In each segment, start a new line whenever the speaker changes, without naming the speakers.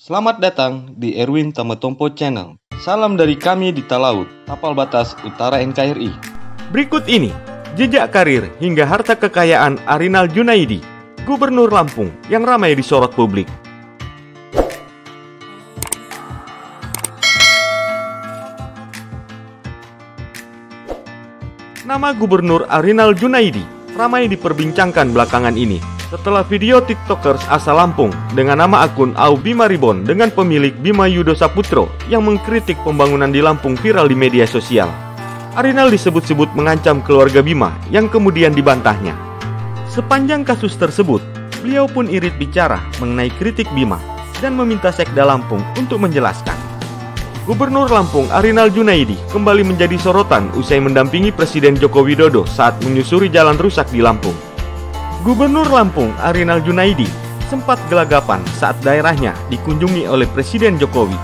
Selamat datang di Erwin Tametompo Channel. Salam dari kami di Talaut, Tapal Batas Utara NKRI.
Berikut ini jejak karir hingga harta kekayaan Arinal Junaidi, Gubernur Lampung yang ramai disorot publik. Nama Gubernur Arinal Junaidi ramai diperbincangkan belakangan ini setelah video tiktokers asal Lampung dengan nama akun @aubimaribon dengan pemilik Bima Yudo Saputro yang mengkritik pembangunan di Lampung viral di media sosial. Arinal disebut-sebut mengancam keluarga Bima yang kemudian dibantahnya. Sepanjang kasus tersebut, beliau pun irit bicara mengenai kritik Bima dan meminta Sekda Lampung untuk menjelaskan. Gubernur Lampung Arinal Junaidi kembali menjadi sorotan usai mendampingi Presiden Joko Widodo saat menyusuri jalan rusak di Lampung. Gubernur Lampung Arinal Junaidi sempat gelagapan saat daerahnya dikunjungi oleh Presiden Jokowi.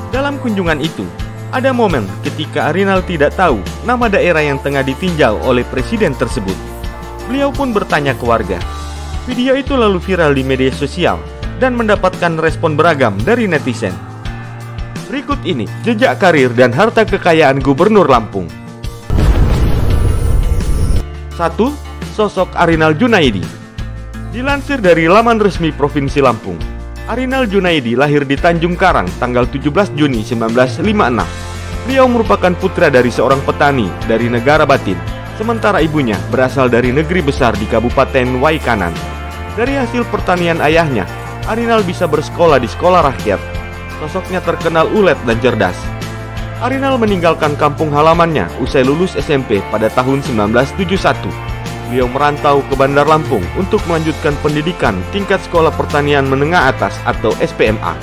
Dalam kunjungan itu, ada momen ketika Arinal tidak tahu nama daerah yang tengah ditinjau oleh Presiden tersebut. Beliau pun bertanya ke warga. Video itu lalu viral di media sosial dan mendapatkan respon beragam dari netizen. Berikut ini jejak karir dan harta kekayaan Gubernur Lampung. 1. Sosok Arinal Junaidi. Dilansir dari laman resmi Provinsi Lampung, Arinal Junaidi lahir di Tanjung Karang tanggal 17 Juni 1956. Beliau merupakan putra dari seorang petani dari negara Batin, sementara ibunya berasal dari negeri besar di Kabupaten Waikanan. Dari hasil pertanian ayahnya, Arinal bisa bersekolah di sekolah rakyat. Sosoknya terkenal ulet dan cerdas. Arinal meninggalkan kampung halamannya usai lulus SMP pada tahun 1971. Beliau merantau ke Bandar Lampung untuk melanjutkan pendidikan tingkat sekolah pertanian menengah atas atau SPMA.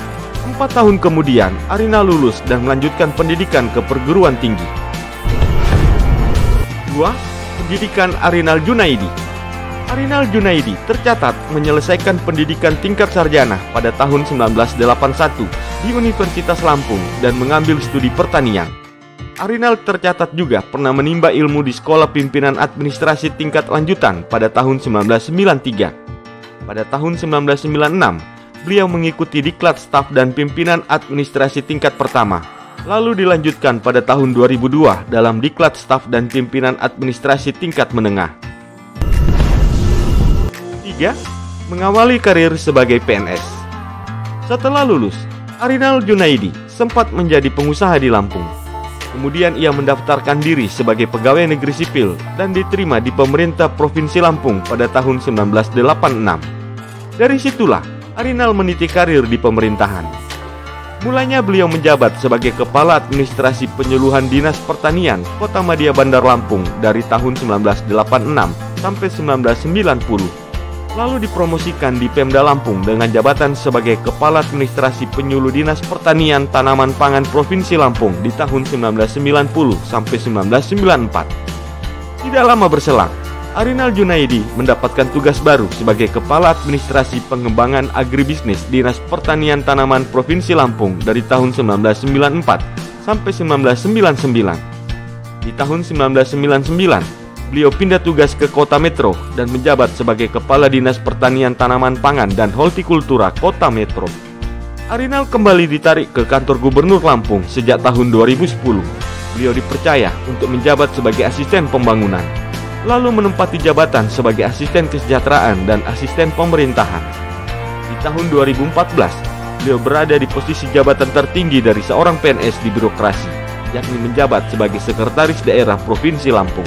4 tahun kemudian, Arinal lulus dan melanjutkan pendidikan ke perguruan tinggi. 2. Pendidikan Arinal Junaidi. Arinal Junaidi tercatat menyelesaikan pendidikan tingkat sarjana pada tahun 1981 di Universitas Lampung dan mengambil studi pertanian. Arinal tercatat juga pernah menimba ilmu di Sekolah Pimpinan Administrasi Tingkat Lanjutan pada tahun 1993. Pada tahun 1996, beliau mengikuti Diklat Staf dan Pimpinan Administrasi Tingkat Pertama. Lalu dilanjutkan pada tahun 2002 dalam Diklat Staf dan Pimpinan Administrasi Tingkat Menengah. 3. Mengawali karir sebagai PNS. Setelah lulus, Arinal Junaidi sempat menjadi pengusaha di Lampung. Kemudian ia mendaftarkan diri sebagai pegawai negeri sipil dan diterima di pemerintah Provinsi Lampung pada tahun 1986. Dari situlah Arinal meniti karir di pemerintahan. Mulanya beliau menjabat sebagai Kepala Administrasi Penyuluhan Dinas Pertanian Kota Madia Bandar Lampung dari tahun 1986 sampai 1990. Lalu dipromosikan di Pemda Lampung dengan jabatan sebagai Kepala Administrasi Penyuluh Dinas Pertanian Tanaman Pangan Provinsi Lampung di tahun 1990 sampai 1994. Tidak lama berselang, Arinal Junaidi mendapatkan tugas baru sebagai Kepala Administrasi Pengembangan Agribisnis Dinas Pertanian Tanaman Provinsi Lampung dari tahun 1994 sampai 1999. Di tahun 1999, beliau pindah tugas ke Kota Metro dan menjabat sebagai Kepala Dinas Pertanian Tanaman Pangan dan Hortikultura Kota Metro. Arinal kembali ditarik ke kantor Gubernur Lampung sejak tahun 2010. Beliau dipercaya untuk menjabat sebagai asisten pembangunan, lalu menempati jabatan sebagai asisten kesejahteraan dan asisten pemerintahan. Di tahun 2014, beliau berada di posisi jabatan tertinggi dari seorang PNS di birokrasi, yakni menjabat sebagai Sekretaris Daerah Provinsi Lampung.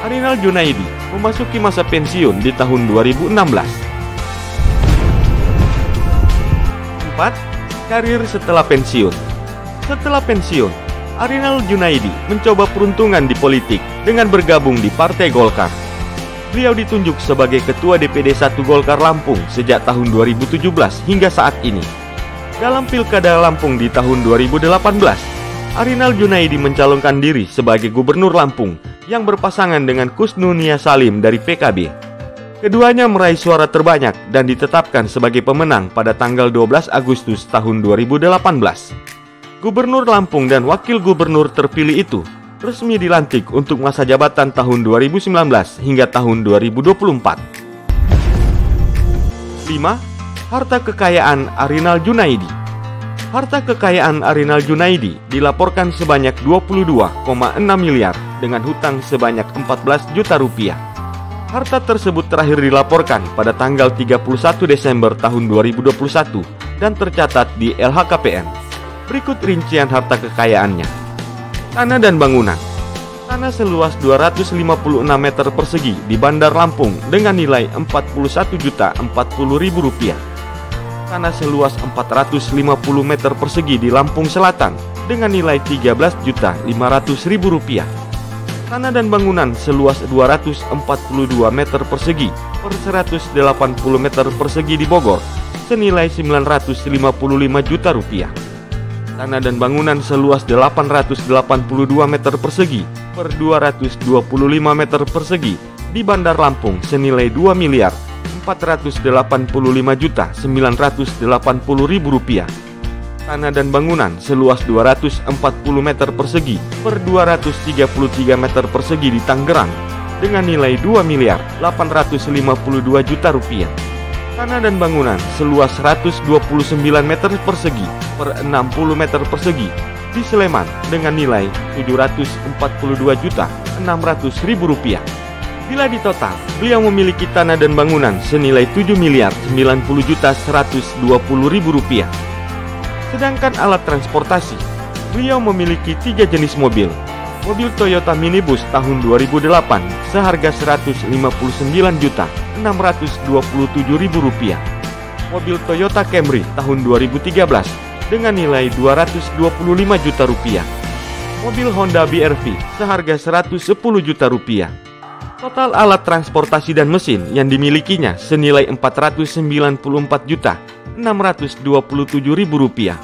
Arinal Junaidi memasuki masa pensiun di tahun 2016. 4. Karir setelah pensiun. Setelah pensiun, Arinal Junaidi mencoba peruntungan di politik dengan bergabung di Partai Golkar. Beliau ditunjuk sebagai Ketua DPD 1 Golkar Lampung sejak tahun 2017 hingga saat ini. Dalam Pilkada Lampung di tahun 2018, Arinal Junaidi mencalonkan diri sebagai Gubernur Lampung yang berpasangan dengan Kusnunia Salim dari PKB. Keduanya meraih suara terbanyak dan ditetapkan sebagai pemenang pada tanggal 12 Agustus tahun 2018. Gubernur Lampung dan Wakil Gubernur terpilih itu resmi dilantik untuk masa jabatan tahun 2019 hingga tahun 2024. 5. Harta kekayaan Arinal Junaidi. Harta kekayaan Arinal Junaidi dilaporkan sebanyak 22,6 miliar dengan hutang sebanyak 14 juta rupiah. Harta tersebut terakhir dilaporkan pada tanggal 31 Desember tahun 2021 dan tercatat di LHKPN. Berikut rincian harta kekayaannya. Tanah dan bangunan. Tanah seluas 256 meter persegi di Bandar Lampung dengan nilai Rp41.040.000. Tanah seluas 450 meter persegi di Lampung Selatan dengan nilai Rp13.500.000. Tanah dan bangunan seluas 242 meter persegi per 180 meter persegi di Bogor senilai Rp955 juta. Tanah dan bangunan seluas 882 meter persegi per 225 meter persegi di Bandar Lampung senilai Rp2.485.980.000. Tanah dan bangunan seluas 240 meter persegi per 233 meter persegi di Tangerang dengan nilai Rp2.852.000. Tanah dan bangunan seluas 129 meter persegi per 60 meter persegi di Sleman dengan nilai Rp742.600.000. Bila ditotal, beliau memiliki tanah dan bangunan senilai Rp7.090.120.000. Sedangkan alat transportasi, beliau memiliki 3 jenis mobil. Mobil Toyota minibus tahun 2008 seharga Rp159.627.000. Mobil Toyota Camry tahun 2013 dengan nilai Rp225 juta. Mobil Honda BR-V seharga Rp110 juta. Total alat transportasi dan mesin yang dimilikinya senilai Rp494.627.000.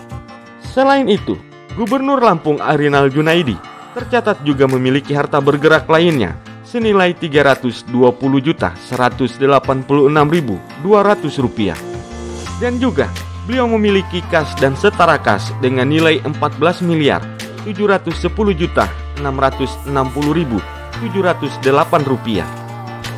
Selain itu, Gubernur Lampung Arinal Junaidi tercatat juga memiliki harta bergerak lainnya senilai Rp322.186.200. Dan juga beliau memiliki kas dan setara kas dengan nilai Rp14.710.660.708.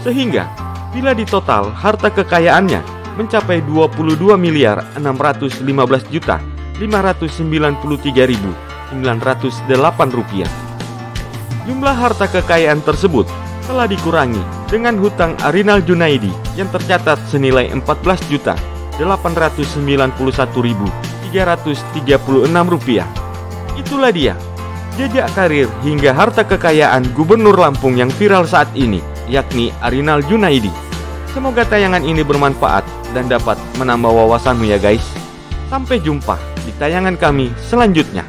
Sehingga bila ditotal harta kekayaannya mencapai Rp22.515.593.908. Jumlah harta kekayaan tersebut telah dikurangi dengan hutang Arinal Junaidi yang tercatat senilai Rp14.091.336. Itulah dia jejak karir hingga harta kekayaan Gubernur Lampung yang viral saat ini, yakni Arinal Junaidi. Semoga tayangan ini bermanfaat dan dapat menambah wawasanmu ya guys. Sampai jumpa di tayangan kami selanjutnya.